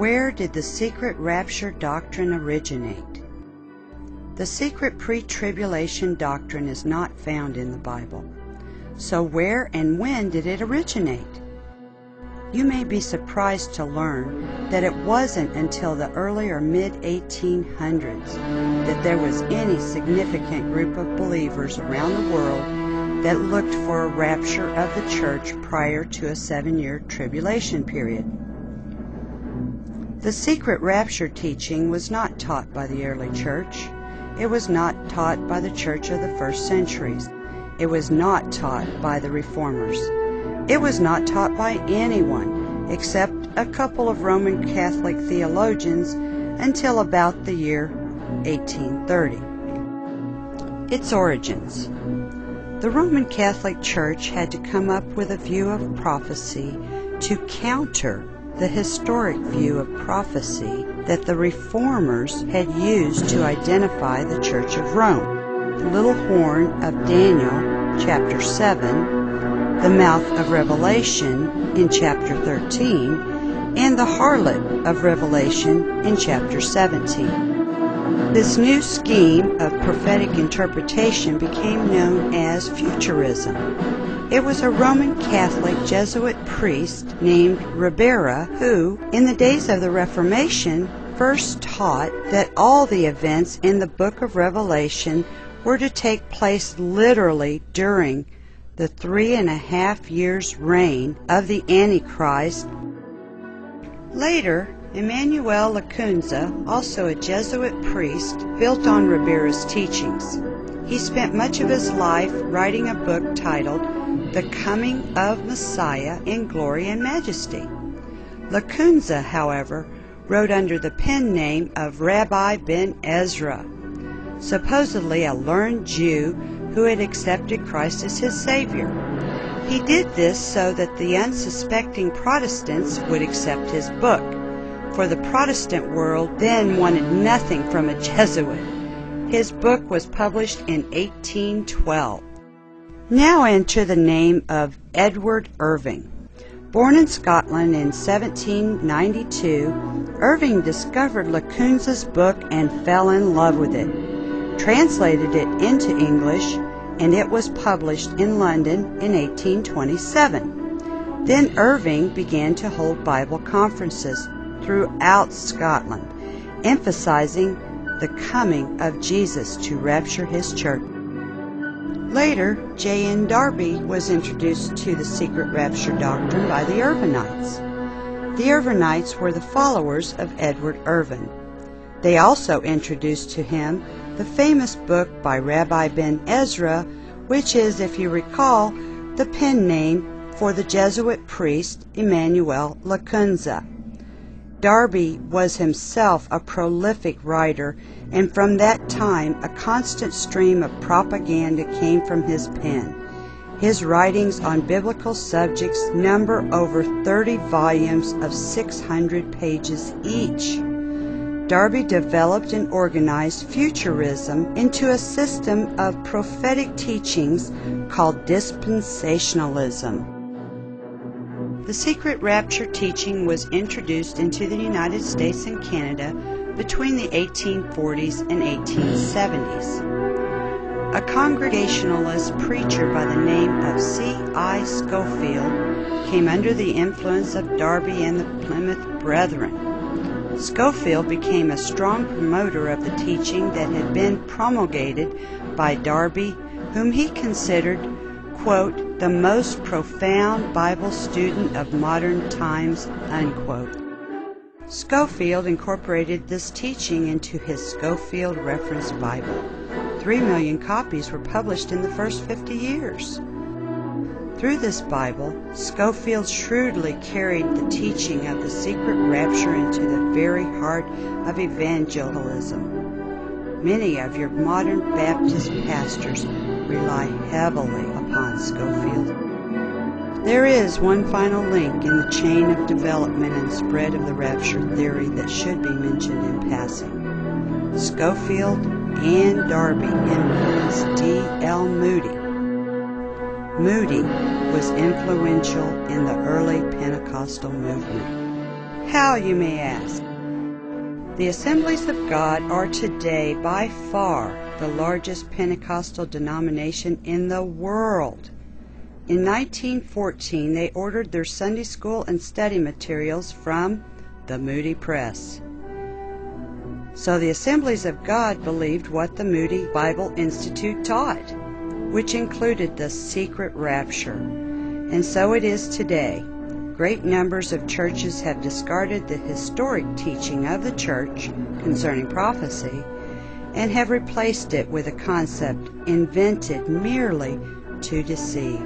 Where did the secret rapture doctrine originate? The secret pre-tribulation doctrine is not found in the Bible. So where and when did it originate? You may be surprised to learn that it wasn't until the early or mid-1800s that there was any significant group of believers around the world that looked for a rapture of the church prior to a 7-year tribulation period. The secret rapture teaching was not taught by the early church. It was not taught by the church of the first centuries. It was not taught by the reformers. It was not taught by anyone except a couple of Roman Catholic theologians until about the year 1830. Its origins. The Roman Catholic Church had to come up with a view of prophecy to counter the historic view of prophecy that the reformers had used to identify the Church of Rome. The little horn of Daniel, chapter 7, the mouth of Revelation in chapter 13, and the harlot of Revelation in chapter 17. This new scheme of prophetic interpretation became known as Futurism. It was a Roman Catholic Jesuit priest named Ribera who, in the days of the Reformation, first taught that all the events in the book of Revelation were to take place literally during the 3.5 years reign of the Antichrist. Later, Emmanuel Lacunza, also a Jesuit priest, built on Ribera's teachings. He spent much of his life writing a book titled The Coming of Messiah in Glory and Majesty. Lacunza, however, wrote under the pen name of Rabbi Ben Ezra, supposedly a learned Jew who had accepted Christ as his Savior. He did this so that the unsuspecting Protestants would accept his book, for the Protestant world then wanted nothing from a Jesuit. His book was published in 1812. Now enter the name of Edward Irving. Born in Scotland in 1792, Irving discovered Lacunza's book and fell in love with it, translated it into English, and it was published in London in 1827. Then Irving began to hold Bible conferences throughout Scotland, emphasizing the coming of Jesus to rapture his church. Later, J.N. Darby was introduced to the secret rapture doctrine by the Irvinites. The Irvinites were the followers of Edward Irving. They also introduced to him the famous book by Rabbi Ben Ezra, which is, if you recall, the pen name for the Jesuit priest Emmanuel Lacunza. Darby was himself a prolific writer, and from that time a constant stream of propaganda came from his pen. His writings on biblical subjects number over 30 volumes of 600 pages each. Darby developed and organized Futurism into a system of prophetic teachings called dispensationalism. The secret rapture teaching was introduced into the United States and Canada between the 1840s and 1870s. A Congregationalist preacher by the name of C.I. Scofield came under the influence of Darby and the Plymouth Brethren. Scofield became a strong promoter of the teaching that had been promulgated by Darby, whom he considered, quote, the most profound Bible student of modern times, unquote. Scofield incorporated this teaching into his Scofield Reference Bible. 3 million copies were published in the first 50 years. Through this Bible, Scofield shrewdly carried the teaching of the secret rapture into the very heart of evangelism. Many of your modern Baptist pastors rely heavily upon Scofield. There is one final link in the chain of development and spread of the rapture theory that should be mentioned in passing. Scofield and Darby influenced D.L. Moody. Moody was influential in the early Pentecostal movement. How, you may ask? The Assemblies of God are today by far the largest Pentecostal denomination in the world. In 1914, they ordered their Sunday school and study materials from the Moody Press. So the Assemblies of God believed what the Moody Bible Institute taught, which included the secret rapture. And so it is today. Great numbers of churches have discarded the historic teaching of the church concerning prophecy and have replaced it with a concept invented merely to deceive.